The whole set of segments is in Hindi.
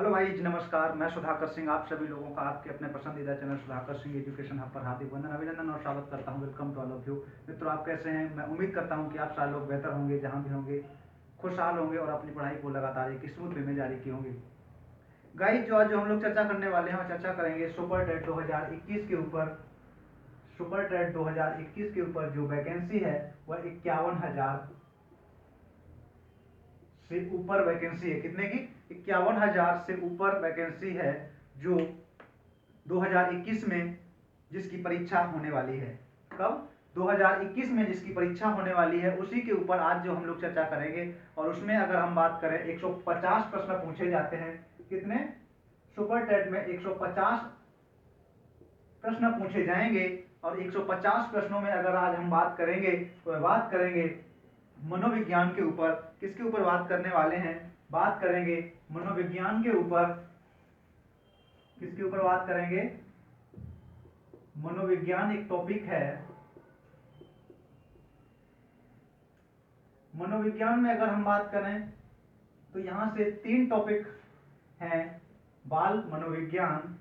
हेलो भाई जी, नमस्कार। मैं सुधाकर सिंह आप सभी लोगों का आपके अपने पसंदीदा channel Sudhakar Singh education hub पर हार्दिक वंदन, अभिनंदन और स्वागत करता हूं। Welcome to all of you. मित्रों, आप कैसे हैं? मैं उम्मीद करता हूं कि आप सारे लोग बेहतर होंगे, जहां भी होंगे खुशहाल होंगे और अपनी पढ़ाई को लगातार एक स्मूथ वे में जारी किए होंगे। गाइस, जो हम लोग चर्चा करने वाले हैं, चर्चा करेंगे सुपर टेट 2021 के ऊपर। सुपर टेट 2021 के ऊपर जो वैकेंसी है वह 51,000 से ऊपर वैकेंसी है। कितने की? 51,000 से ऊपर वैकेंसी है, जो 2021 में जिसकी परीक्षा होने वाली है। कब? 2021 में जिसकी परीक्षा होने वाली है, उसी के ऊपर आज जो हम लोग चर्चा करेंगे। और उसमें अगर हम बात करें, 150 प्रश्न पूछे जाते हैं। कितने? सुपर टेट में 150 प्रश्न पूछे जाएंगे। और 150 प्रश्नों में अगर आज हम बात करेंगे तो बात करेंगे मनोविज्ञान के ऊपर। किसके ऊपर बात करने वाले हैं? बात करेंगे मनोविज्ञान के ऊपर। किसके ऊपर बात करेंगे? मनोविज्ञान एक टॉपिक है। मनोविज्ञान में अगर हम बात करें तो यहां से 3 टॉपिक हैं। बाल मनोविज्ञान,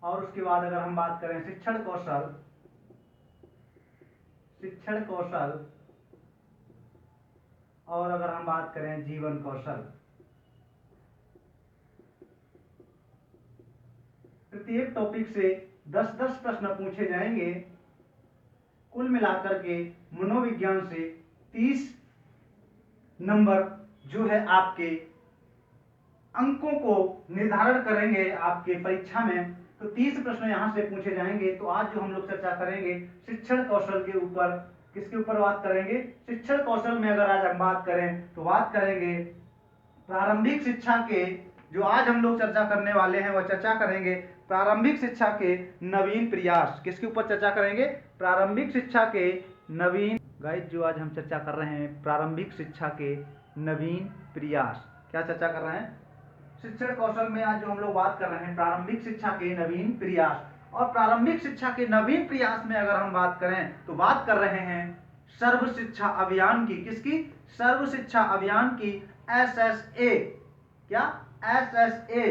और उसके बाद अगर हम बात करें शिक्षण कौशल, और अगर हम बात करें जीवन कौशल। प्रत्येक टॉपिक से 10-10 प्रश्न पूछे जाएंगे। कुल मिलाकर के मनोविज्ञान से 30 नंबर जो है आपके अंकों को निर्धारण करेंगे आपके परीक्षा में। तो 30 प्रश्न यहां से पूछे जाएंगे। तो आज जो हम लोग चर्चा करेंगे शिक्षण कौशल के ऊपर। किसके ऊपर बात करेंगे? शिक्षण कौशल में अगर आज हम बात करें तो बात करेंगे प्रारंभिक शिक्षा के। जो आज हम लोग चर्चा करने वाले हैं वह चर्चा करेंगे प्रारंभिक शिक्षा के नवीन प्रयास। किसके ऊपर चर्चा करेंगे? प्रारंभिक शिक्षा के नवीन। गाइस, जो आज हम चर्चा कर रहे हैं प्रारंभिक शिक्षा के नवीन प्रयास। क्या चर्चा कर रहे हैं? शिक्षण कौशल में आज जो हम लोग बात कर रहे हैं प्रारंभिक शिक्षा के नवीन प्रयास। और प्रारंभिक शिक्षा के नवीन प्रयास में अगर हम बात करें तो बात कर रहे हैं सर्व शिक्षा अभियान की। किसकी? सर्व शिक्षा अभियान की, SSA। क्या? SSA,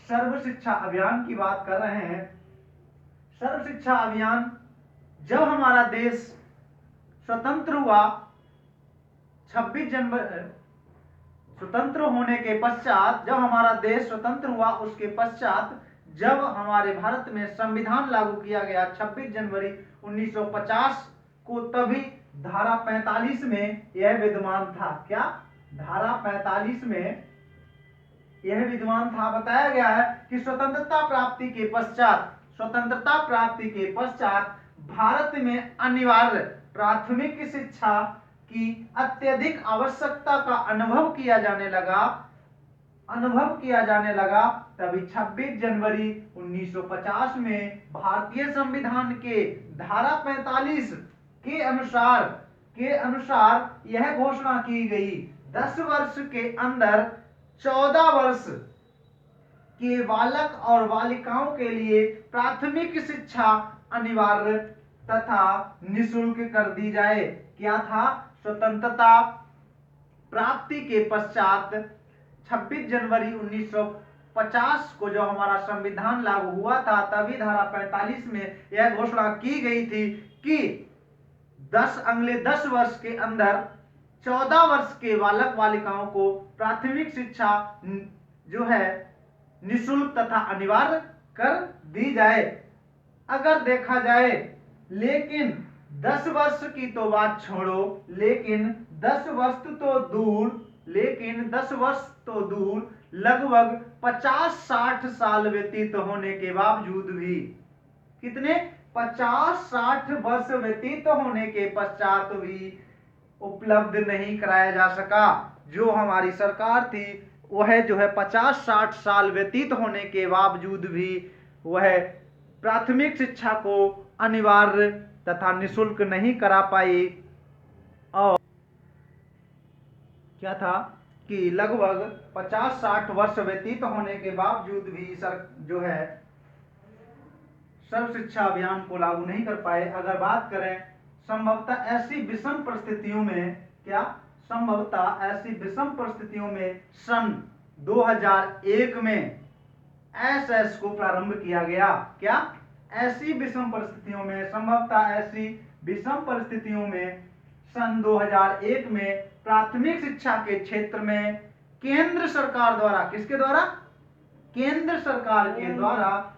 सर्व शिक्षा अभियान की बात कर रहे हैं। सर्व शिक्षा अभियान जब हमारा देश स्वतंत्र हुआ, 26 जनवरी स्वतंत्र होने के पश्चात, जब हमारा देश स्वतंत्र हुआ उसके पश्चात जब हमारे भारत में संविधान लागू किया गया 26 जनवरी 1950 को, तभी धारा 45 में यह विद्यमान था। क्या? धारा 45 में यह विद्यमान था। बताया गया है कि स्वतंत्रता प्राप्ति के पश्चात भारत में अनिवार्य प्राथमिक शिक्षा की अत्यधिक आवश्यकता का अनुभव किया जाने लगा। तभी 26 जनवरी 1950 में भारतीय संविधान के धारा 45 के अनुसार यह घोषणा की गई, 10 वर्ष के अंदर 14 वर्ष के बालक और बालिकाओं के लिए प्राथमिक शिक्षा अनिवार्य तथा निःशुल्क कर दी जाए। क्या था? स्वतंत्रता प्राप्ति के पश्चात 26 जनवरी 1950 को जो हमारा संविधान लागू हुआ था, तभी धारा 45 में यह घोषणा की गई थी कि अगले 10 वर्ष के अंदर 14 वर्ष के बालक बालिकाओं को प्राथमिक शिक्षा जो है निःशुल्क तथा अनिवार्य कर दी जाए। अगर देखा जाए, लेकिन 10 वर्ष की तो बात छोड़ो, लेकिन 10 वर्ष तो दूर लगभग 50-60 साल व्यतीत होने के बावजूद भी, कितने? 50-60 वर्ष व्यतीत होने के पश्चात भी उपलब्ध नहीं कराया जा सका। जो हमारी सरकार थी वह जो है 50-60 साल व्यतीत होने के बावजूद भी वह प्राथमिक शिक्षा को अनिवार्य तथा निःशुल्क नहीं करा पाई। और क्या था कि लगभग 50-60 वर्ष व्यतीत होने के बावजूद भी जो है सर्व शिक्षा अभियान को लागू नहीं कर पाए। अगर बात करें संभवतः ऐसी विषम परिस्थितियों में क्या संभवतः ऐसी विषम परिस्थितियों में सन 2001 में एसएस को प्रारंभ किया गया। क्या ऐसी विषम परिस्थितियों में संभवतः ऐसी विषम परिस्थितियों में सन 2001 में प्राथमिक शिक्षा के क्षेत्र में केंद्र सरकार द्वारा, किसके द्वारा? केंद्र सरकार के द्वारा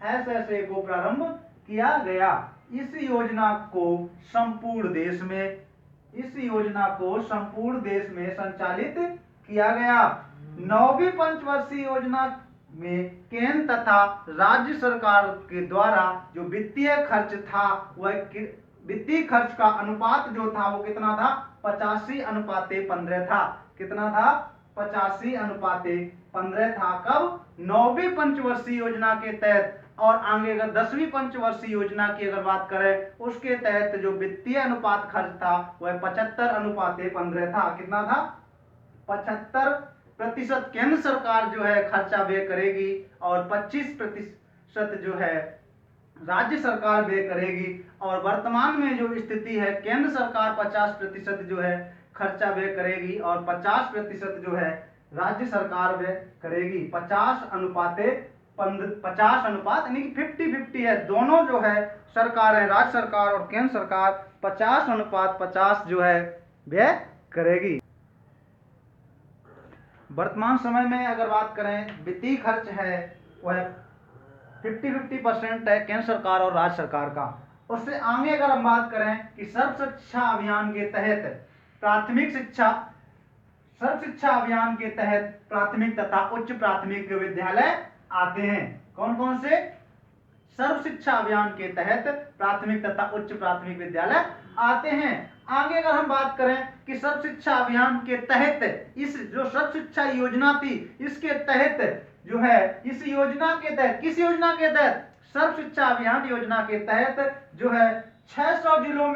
एसएसए को प्रारंभ किया गया। इस योजना को संपूर्ण देश में संचालित किया गया। 9वीं पंचवर्षीय योजना में केंद्र तथा राज्य सरकार के द्वारा जो वित्तीय खर्च था, वह वित्तीय खर्च का अनुपात जो था वो कितना था? 85:15 था। कितना था? 85:15 था। कब? 9वीं पंचवर्षीय योजना के तहत। और आगे अगर 10वीं पंचवर्षीय योजना की अगर बात करें, उसके तहत जो वित्तीय अनुपात खर्च था वह 75:15 था। कितना था? 75% केंद्र सरकार जो है खर्चा व्यय करेगी और 25% जो है राज्य सरकार व्यय करेगी। और वर्तमान में जो स्थिति है, केंद्र सरकार 50% जो है खर्चा व्यय करेगी और 50% जो है राज्य सरकार व्यय करेगी। 50 यानी कि 50-50 है। दोनों जो है सरकार है, राज्य सरकार और केंद्र सरकार 50:50 जो है व्यय करेगी। वर्तमान समय में अगर बात करें, वित्तीय खर्च है वह 50-50% है केंद्र सरकार और राज्य सरकार का। उससे आगे अगर हम बात करें कि सर्व शिक्षा अभियान के तहत सर्व शिक्षा अभियान के तहत प्राथमिक तथा उच्च प्राथमिक विद्यालय आते हैं। कौन कौन से? सर्व शिक्षा अभियान के तहत प्राथमिक तथा उच्च प्राथमिक विद्यालय आते हैं। आगे अगर हम बात करें कि सर्व शिक्षा अभियान के तहत इस जो सर्व शिक्षा योजना थी, इसके तहत जो है इस योजना के तहत, किस योजना के तहत? सर्व शिक्षा अभियान योजना के तहत जो है 600 जिलों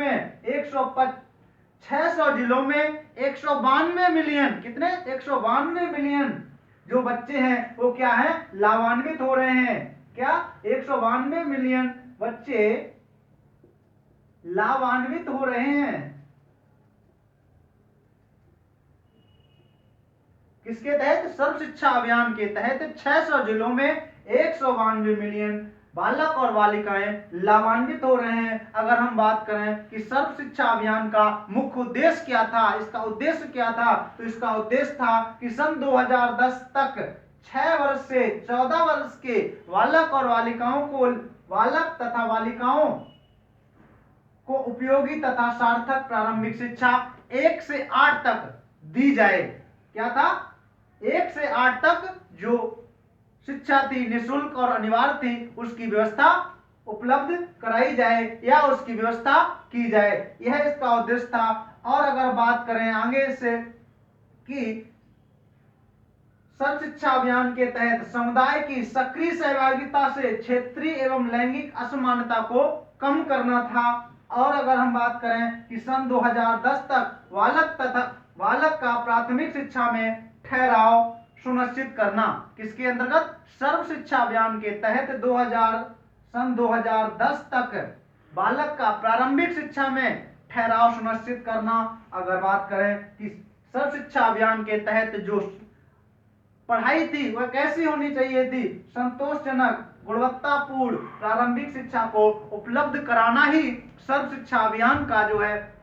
में 192 मिलियन, कितने? 192 मिलियन जो बच्चे हैं वो क्या है? लाभान्वित हो रहे हैं। क्या? 192 मिलियन बच्चे लाभान्वित हो रहे हैं। किसके तहत? सर्व शिक्षा अभियान के तहत 600 जिलों में 192 मिलियन बालक और बालिकाएं लाभान्वित हो रहे हैं। अगर हम बात करें कि सर्व शिक्षा अभियान का मुख्य उद्देश्य क्या था, इसका उद्देश्य क्या था, तो इसका उद्देश्य था कि सन 2010 तक 6 वर्ष से 14 वर्ष के बालक तथा बालिकाओं को उपयोगी तथा सार्थक प्रारंभिक शिक्षा 1 से 8 तक दी जाए। क्या था? 1 से 8 तक जो शिक्षा थी, निःशुल्क और अनिवार्य थी, उसकी व्यवस्था उपलब्ध कराई जाए या उसकी व्यवस्था की जाए। यह इसका उद्देश्य था। और अगर बात करें आगे से कि सर्व शिक्षा अभियान के तहत समुदाय की सक्रिय सहभागिता से क्षेत्रीय एवं लैंगिक असमानता को कम करना था। और अगर हम बात करें कि सन 2010 तक बालक का प्राथमिक शिक्षा में ठहराव सुनिश्चित करना, किसके अंतर्गत? सर्व शिक्षा अभियान के तहत सन 2010 तक बालक का प्रारंभिक शिक्षा में ठहराव सुनिश्चित करना। अगर बात करें कि सर्व शिक्षा अभियान के तहत जो पढ़ाई थी वह कैसी होनी चाहिए थी? संतोषजनक, गुणवत्तापूर्ण प्रारंभिक शिक्षा को उपलब्ध कराना ही सर्व शिक्षा अभियान का जो है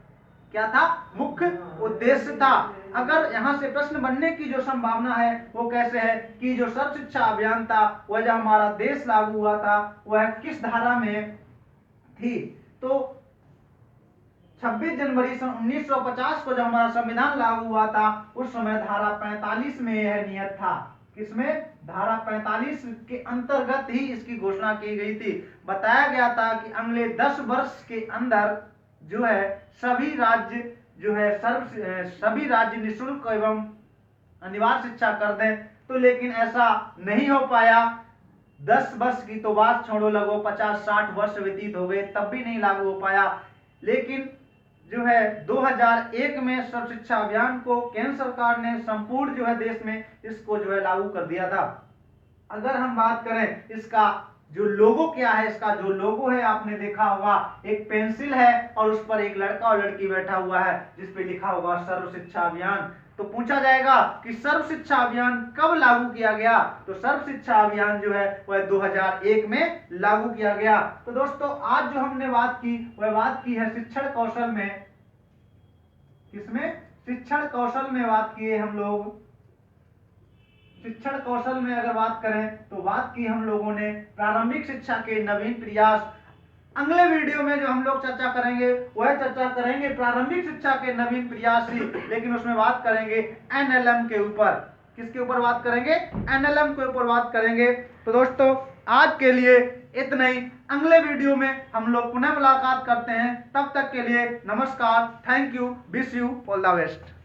क्या था? मुख्य उद्देश्य था। अगर यहां से प्रश्न बनने की जो संभावना है वो कैसे है कि जो सर्व शिक्षा अभियान था वह जब हमारा देश लागू हुआ था वह किस धारा में थी? तो 26 जनवरी सन 1950 को जब हमारा संविधान लागू हुआ था उस समय धारा 45 में यह नियत था। किसमें? धारा 45 के अंतर्गत ही इसकी घोषणा की गई थी। बताया गया था कि अगले 10 वर्ष के अंदर जो है सभी राज्य निःशुल्क एवं अनिवार्य शिक्षा कर दें। तो लेकिन ऐसा नहीं हो पाया। 10 वर्ष की तो बात छोड़ो, लगभग 50-60 वर्ष व्यतीत हो गए, तब भी नहीं लागू हो पाया। लेकिन जो है 2001 में सर्व शिक्षा अभियान को केंद्र सरकार ने संपूर्ण जो है देश में इसको जो है लागू कर दिया था। अगर हम बात करें इसका जो लोगो क्या है, इसका जो लोगो है आपने देखा होगा, एक पेंसिल है और उस पर एक लड़का और लड़की बैठा हुआ है जिस पे लिखा होगा सर्व शिक्षा अभियान। तो पूछा जाएगा कि सर्व शिक्षा अभियान कब लागू किया गया, तो सर्व शिक्षा अभियान जो है वह 2001 में लागू किया गया। तो दोस्तों आज जो हमने बात की वह बात की है शिक्षण कौशल में, किसमें, शिक्षण कौशल में बात किए हम लोग। शिक्षण कौशल में अगर बात करें तो बात की हम लोगों ने प्रारंभिक शिक्षा के नवीन प्रयास। अगले वीडियो में जो हम लोग चर्चा करेंगे वह चर्चा करेंगे प्रारंभिक शिक्षा के नवीन प्रयास ही, लेकिन उसमें बात करेंगे एनएलएम के ऊपर। किसके ऊपर बात करेंगे, एनएलएम के ऊपर बात करेंगे। तो दोस्तों आज के लिए इतना ही, अगले वीडियो में हम लोग पुनः मुलाकात करते हैं, तब तक के लिए नमस्कार, thank you, wish you all the best.